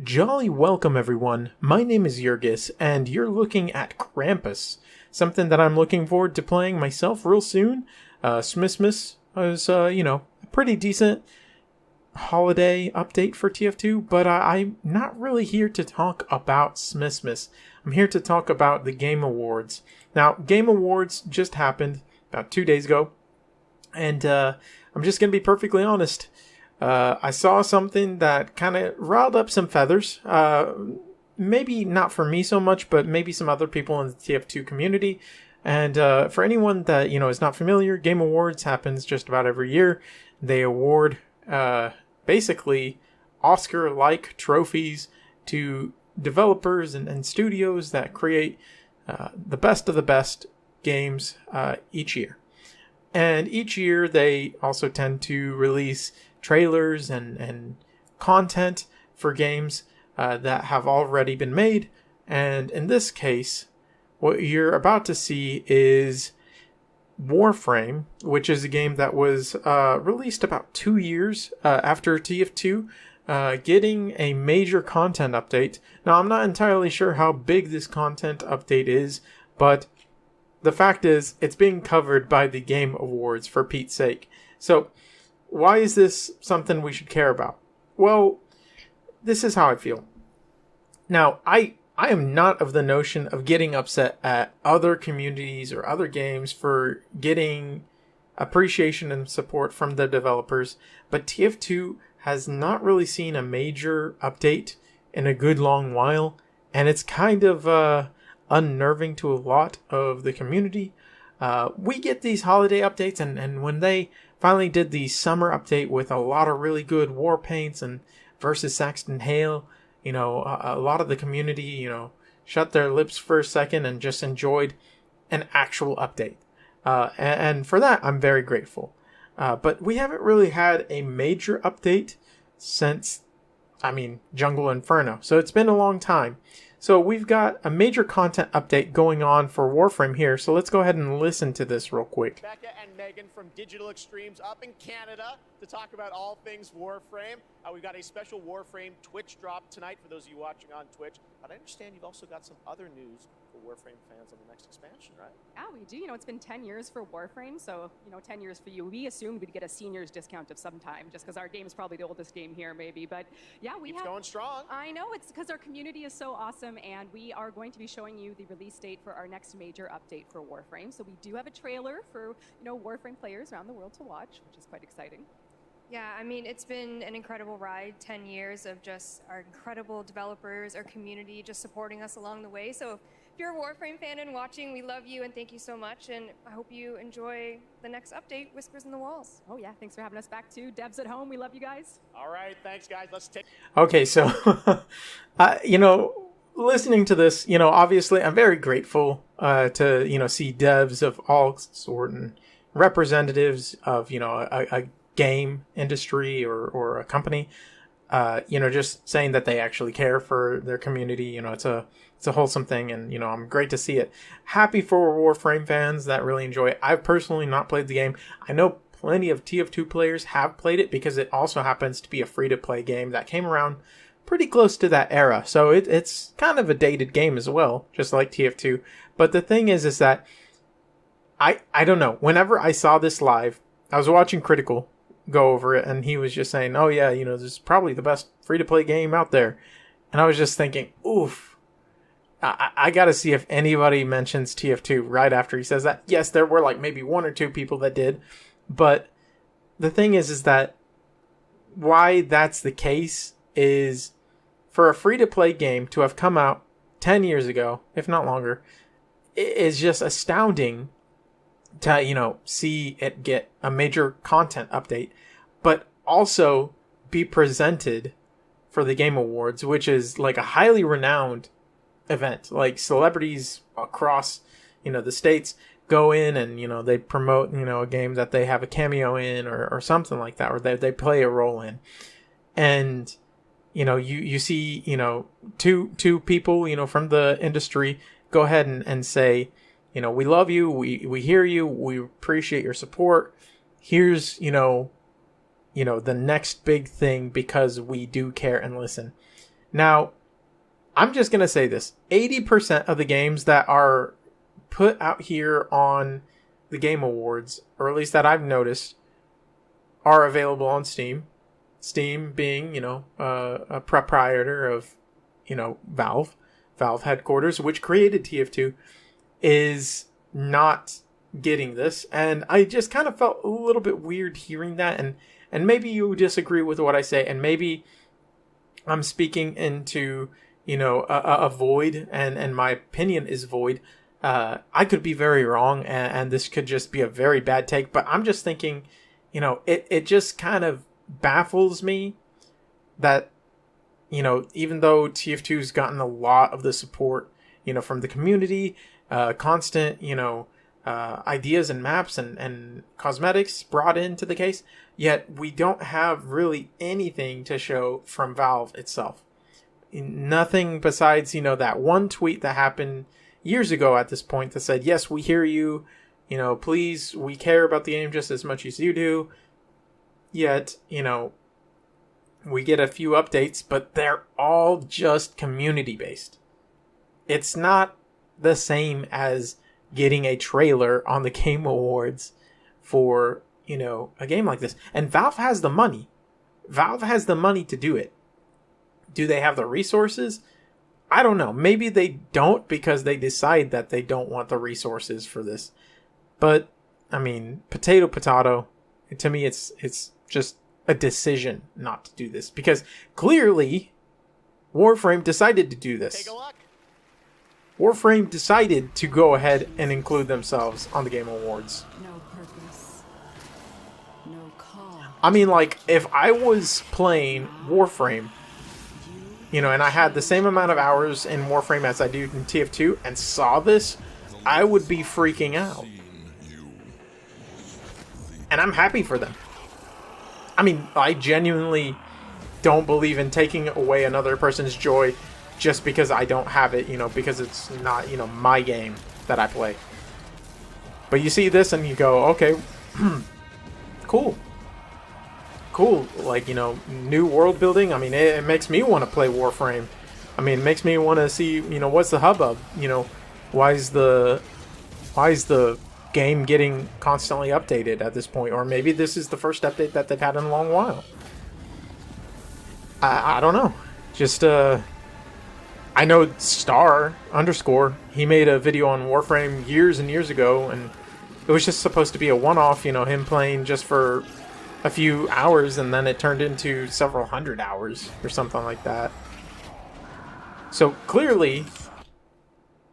Jolly welcome, everyone. My name is Yhurgis, and you're looking at Krampus, something that I'm looking forward to playing myself real soon. Smissmas was, a pretty decent holiday update for TF2, but I'm not really here to talk about Smissmas. I'm here to talk about the Game Awards. Now, Game Awards just happened about 2 days ago, and I'm just going to be perfectly honest. I saw something that kind of riled up some feathers. Maybe not for me so much, but maybe some other people in the TF2 community. And for anyone that, is not familiar, Game Awards happens just about every year. They award basically Oscar-like trophies to developers and studios that create the best of the best games each year. And each year they also tend to release trailers and content for games that have already been made. And in this case, what you're about to see is Warframe, which is a game that was released about 2 years after TF2, getting a major content update. Now, I'm not entirely sure how big this content update is, but the fact is, it's being covered by the Game Awards, for Pete's sake. So, why is this something we should care about? Well, this is how I feel. Now, I am not of the notion of getting upset at other communities or other games for getting appreciation and support from the developers, but TF2 has not really seen a major update in a good long while, and it's kind of unnerving to a lot of the community. We get these holiday updates, and when they finally did the summer update with a lot of really good war paints and versus Saxton Hale, a lot of the community, shut their lips for a second and just enjoyed an actual update. And for that, I'm very grateful. But we haven't really had a major update since, Jungle Inferno. So it's been a long time. So we've got a major content update going on for Warframe here, so let's go ahead and listen to this real quick. Becca and Megan from Digital Extremes up in Canada to talk about all things Warframe. We've got a special Warframe Twitch drop tonight for those of you watching on Twitch. But I understand you've also got some other news for Warframe fans on the next expansion, right? Yeah, we do. It's been 10 years for Warframe, so, 10 years for you. We assumed we'd get a seniors discount of some time, just because our game is probably the oldest game here, maybe. But, yeah, Keeps going strong. I know. It's because our community is so awesome, and we are going to be showing you the release date for our next major update for Warframe. So we do have a trailer for, Warframe players around the world to watch, which is quite exciting. Yeah, it's been an incredible ride, 10 years of just our incredible developers, our community just supporting us along the way. So if you're a Warframe fan and watching, we love you and thank you so much. And I hope you enjoy the next update, Whispers in the Walls. Oh, yeah. Thanks for having us back, too. Devs at home, we love you guys. All right. Thanks, guys. Let's take... Okay, so, listening to this, obviously I'm very grateful to, see devs of all sort and representatives of, a game industry or a company, just saying that they actually care for their community. It's a wholesome thing, and I'm great to see it. Happy for Warframe fans that really enjoy it. I've personally not played the game. I know plenty of TF2 players have played it because it also happens to be a free-to-play game that came around pretty close to that era. So it's kind of a dated game as well, just like TF2. But the thing is that I don't know. Whenever I saw this live, I was watching Critical go over it, and he was just saying, oh yeah, this is probably the best free-to-play game out there. And I was just thinking, oof, I gotta see if anybody mentions TF2 right after he says that. Yes, there were like maybe one or two people that did, but the thing is that why that's the case is for a free-to-play game to have come out 10 years ago, if not longer, is just astounding to, see it get a major content update, but also be presented for the Game Awards, which is like a highly renowned event. Like celebrities across, the states go in and, they promote, a game that they have a cameo in or something like that, or they play a role in. And, you see, two people, from the industry go ahead and say, we love you, we hear you, we appreciate your support. Here's, the next big thing because we do care and listen. Now, I'm just going to say this. 80% of the games that are put out here on the Game Awards, or at least that I've noticed, are available on Steam. Steam being, a proprietor of, Valve headquarters, which created TF2, is not getting this. And I just kind of felt a little bit weird hearing that. And maybe you disagree with what I say, and maybe I'm speaking into, a void, and my opinion is void. I could be very wrong, and this could just be a very bad take, but I'm just thinking, it just kind of baffles me that, even though TF2's gotten a lot of the support, from the community, constant, ideas and maps and cosmetics brought into the case, yet we don't have really anything to show from Valve itself. Nothing besides, that one tweet that happened years ago at this point that said, yes, we hear you, please, we care about the game just as much as you do. Yet, we get a few updates, but they're all just community based. It's not the same as getting a trailer on the Game Awards for, a game like this. And Valve has the money. Valve has the money to do it. Do they have the resources? I don't know. Maybe they don't because they decide that they don't want the resources for this. But, potato. To me, it's just a decision not to do this. Because clearly, Warframe decided to do this. Take a look. Warframe decided to go ahead and include themselves on the Game Awards. No purpose. No call. If I was playing Warframe, and I had the same amount of hours in Warframe as I do in TF2 and saw this, I would be freaking out. And I'm happy for them. I genuinely don't believe in taking away another person's joy just because I don't have it, because it's not, my game that I play. But you see this and you go, okay, cool. Cool, new world building. It makes me want to play Warframe. It makes me want to see, what's the hubbub? Why is the game getting constantly updated at this point? Or maybe this is the first update that they've had in a long while. I don't know. Just, I know Star _ he made a video on Warframe years and years ago, and it was just supposed to be a one-off, him playing just for a few hours, and then it turned into several hundred hours or something like that. So clearly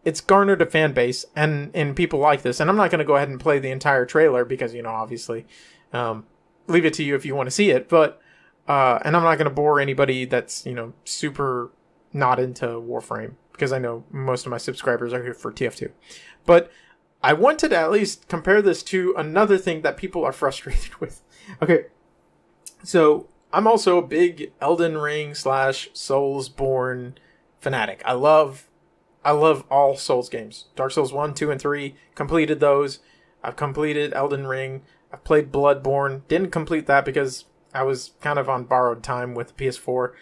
it's garnered a fan base and people like this, and I'm not going to go ahead and play the entire trailer because, obviously, leave it to you if you want to see it, but and I'm not going to bore anybody that's, super not into Warframe, because I know most of my subscribers are here for TF2. But I wanted to at least compare this to another thing that people are frustrated with. Okay, so I'm also a big Elden Ring / Soulsborne fanatic. I love all Souls games. Dark Souls 1, 2, and 3, completed those. I've completed Elden Ring. I've played Bloodborne. Didn't complete that because I was kind of on borrowed time with the PS4.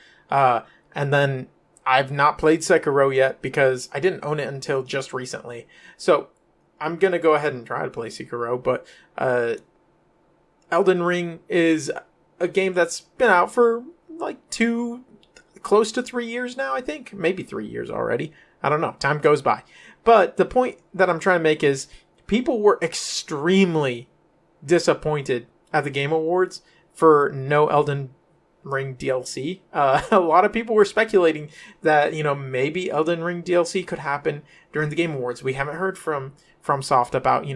And then I've not played Sekiro yet because I didn't own it until just recently. So I'm going to go ahead and try to play Sekiro, but Elden Ring is a game that's been out for close to 3 years now, I think. Maybe 3 years already. I don't know. Time goes by. But the point that I'm trying to make is people were extremely disappointed at the Game Awards for no Elden Ring DLC. A lot of people were speculating that, maybe Elden Ring DLC could happen during the Game Awards. We haven't heard from FromSoft about,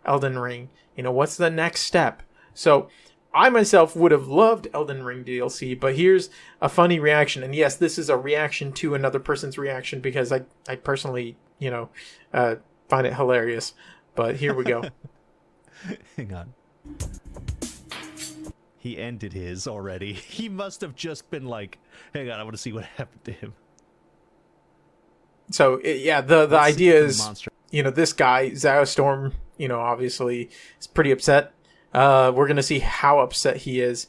Elden Ring. What's the next step? So I myself would have loved Elden Ring DLC, but here's a funny reaction. And yes, this is a reaction to another person's reaction because I personally, find it hilarious. But here we go. Hang on. He ended his already. He must have just been like, hang on, I want to see what happened to him. So, the idea is, this guy, Zowstorm, obviously is pretty upset. We're going to see how upset he is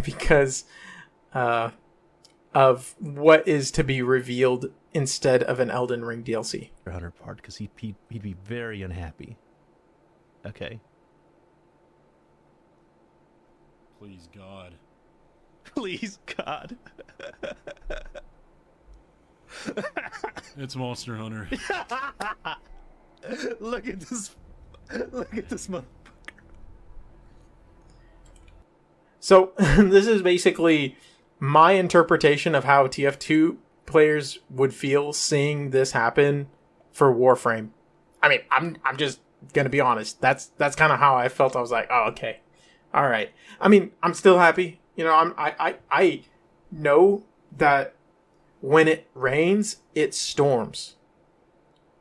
because of what is to be revealed instead of an Elden Ring DLC. Hunter part, because he'd be very unhappy. Okay. Please, God. Please, God. It's Monster Hunter. Look at this. Look at this motherfucker. So this is basically my interpretation of how TF2 players would feel seeing this happen for Warframe. I mean, I'm just gonna be honest. That's kind of how I felt. I was like, oh, okay, all right. I mean, I'm still happy. You know, I know that when it rains, it storms.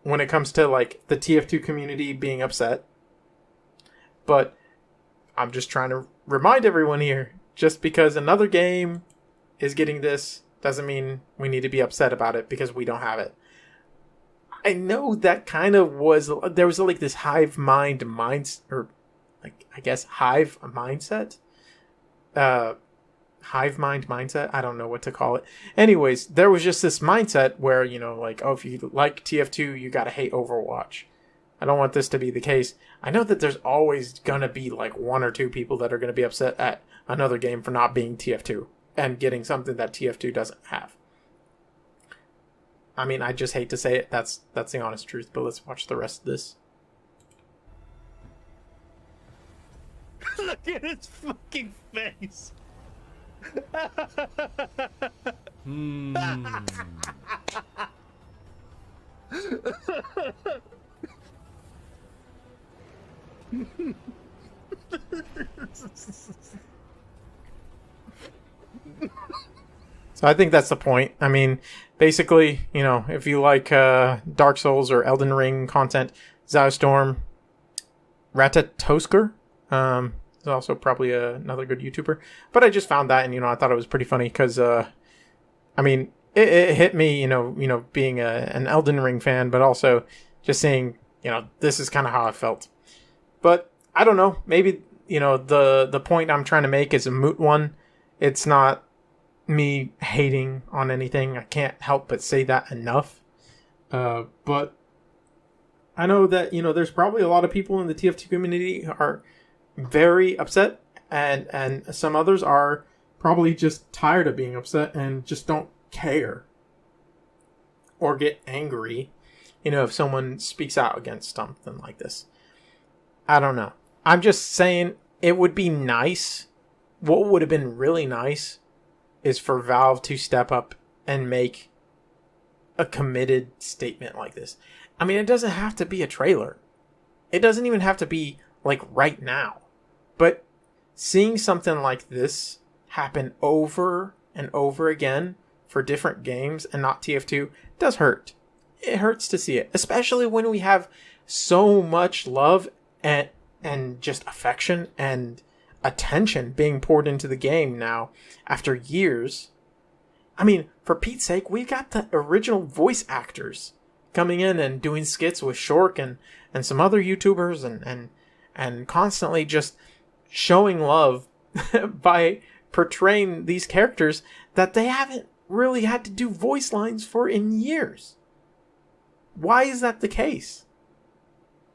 When it comes to like the TF2 community being upset, but I'm just trying to remind everyone here, just because another game is getting this doesn't mean we need to be upset about it because we don't have it. I know that kind of there was like this hive mind or like, I guess hive mindset. Hive mind mindset. I don't know what to call it. Anyways, there was just this mindset where, you know, like, oh, if you like TF2, you gotta hate Overwatch. I don't want this to be the case. I know that there's always gonna be like one or two people that are gonna be upset at another game for not being TF2 and getting something that TF2 doesn't have. I mean, I just hate to say it. That's the honest truth. But let's watch the rest of this. Look at his fucking face. So I think that's the point. I mean, basically, you know, if you like Dark Souls or Elden Ring content, Zowstorm, Ratatosker, is also probably another good YouTuber. But I just found that, and, you know, I thought it was pretty funny because, I mean, it hit me, you know, being an Elden Ring fan, but also just saying, you know, this is kind of how I felt. But I don't know. Maybe, you know, the point I'm trying to make is a moot one. It's not me hating on anything. I can't help but say that enough. But I know that, you know, there's probably a lot of people in the TF2 community are very upset, and some others are probably just tired of being upset and just don't care or get angry, you know, if someone speaks out against something like this. I don't know. I'm just saying it would be nice. What would have been really nice is for Valve to step up and make a committed statement like this. I mean, it doesn't have to be a trailer. It doesn't even have to be like right now. But seeing something like this happen over and over again for different games and not TF2 does hurt. It hurts to see it, especially when we have so much love and just affection and attention being poured into the game now after years. I mean, for Pete's sake, we got the original voice actors coming in and doing skits with Shork and some other YouTubers and constantly just showing love by portraying these characters that they haven't really had to do voice lines for in years. Why is that the case?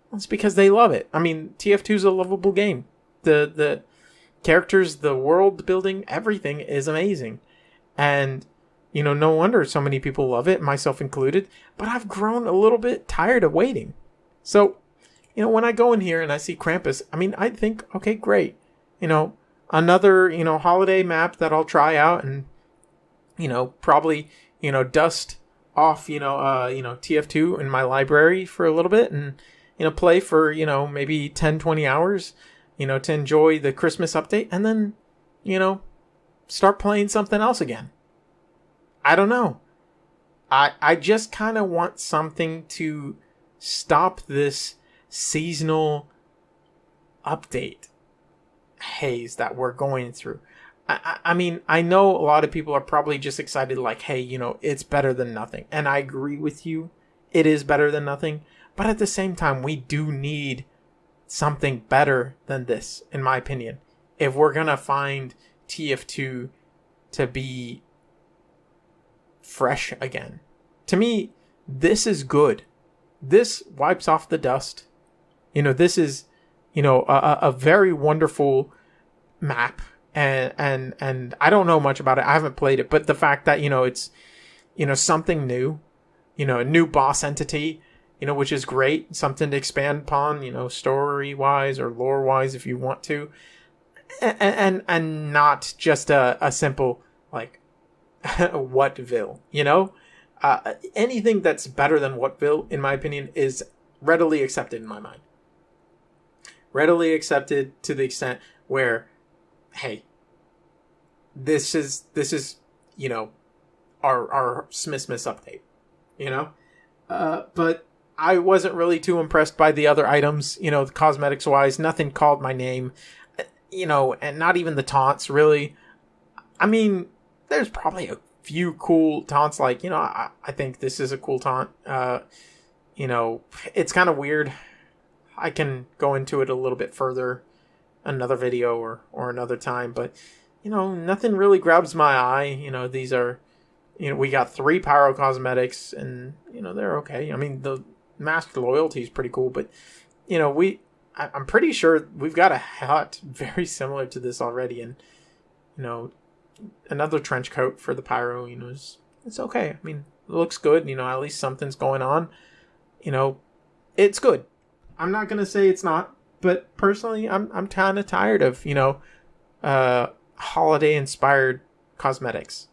Well, it's because they love it. I mean, TF2 is a lovable game. The characters, the world building, everything is amazing. And, you know, no wonder so many people love it, myself included. But I've grown a little bit tired of waiting. So, you know, when I go in here and I see Krampus, I mean, I think, okay, great. You know, another, you know, holiday map that I'll try out and, you know, probably, you know, dust off, you know, TF2 in my library for a little bit and, you know, play for, you know, maybe 10, 20 hours, you know, to enjoy the Christmas update and then, you know, start playing something else again. I don't know. I just kind of want something to stop this seasonal update haze that we're going through. I mean, I know a lot of people are probably just excited like, hey, you know, it's better than nothing. And I agree with you. It is better than nothing. But at the same time, we do need something better than this, in my opinion. If we're going to find TF2 to be fresh again. To me, this is good. This wipes off the dust. This is, a very wonderful map. And I don't know much about it. I haven't played it, but the fact that, it's, something new, a new boss entity, which is great. Something to expand upon, story-wise or lore-wise if you want to. And not just a simple, like, Whatville, anything that's better than Whatville, in my opinion, is readily accepted in my mind. Readily accepted to the extent where, hey, this is our Smithmas update, but I wasn't really too impressed by the other items, the cosmetics wise. Nothing called my name, and not even the taunts really. I mean, there's probably a few cool taunts, like, I think this is a cool taunt. It's kind of weird. I can go into it a little bit further, another video or another time, but, nothing really grabs my eye. These are, we got 3 pyro cosmetics, and, they're okay. I mean, the masked loyalty is pretty cool, but, I'm pretty sure we've got a hat very similar to this already, and, another trench coat for the pyro, it's okay. I mean, it looks good, at least something's going on. It's good. I'm not going to say it's not, but personally, I'm kind of tired of, holiday-inspired cosmetics.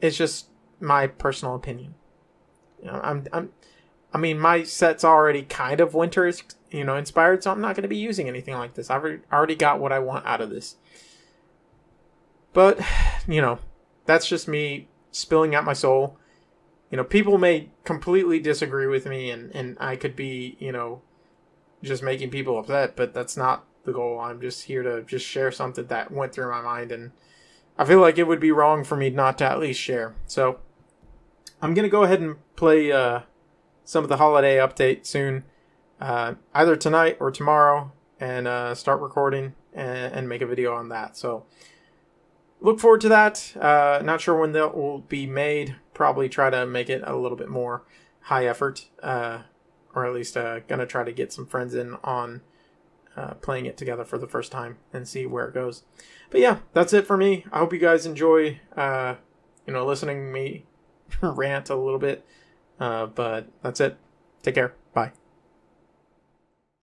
It's just my personal opinion. I mean, my set's already kind of winter, inspired, so I'm not going to be using anything like this. I've already got what I want out of this. But, that's just me spilling out my soul. People may completely disagree with me, and I could be, just making people upset, but that's not the goal. I'm just here to just share something that went through my mind, and I feel like it would be wrong for me not to at least share. So, I'm going to go ahead and play some of the holiday update soon, either tonight or tomorrow, and start recording and make a video on that. So, look forward to that. Not sure when that will be made. Probably try to make it a little bit more high effort, or at least gonna try to get some friends in on playing it together for the first time and see where it goes. But yeah, that's it for me. I hope you guys enjoy, listening to me rant a little bit. But that's it. Take care. Bye.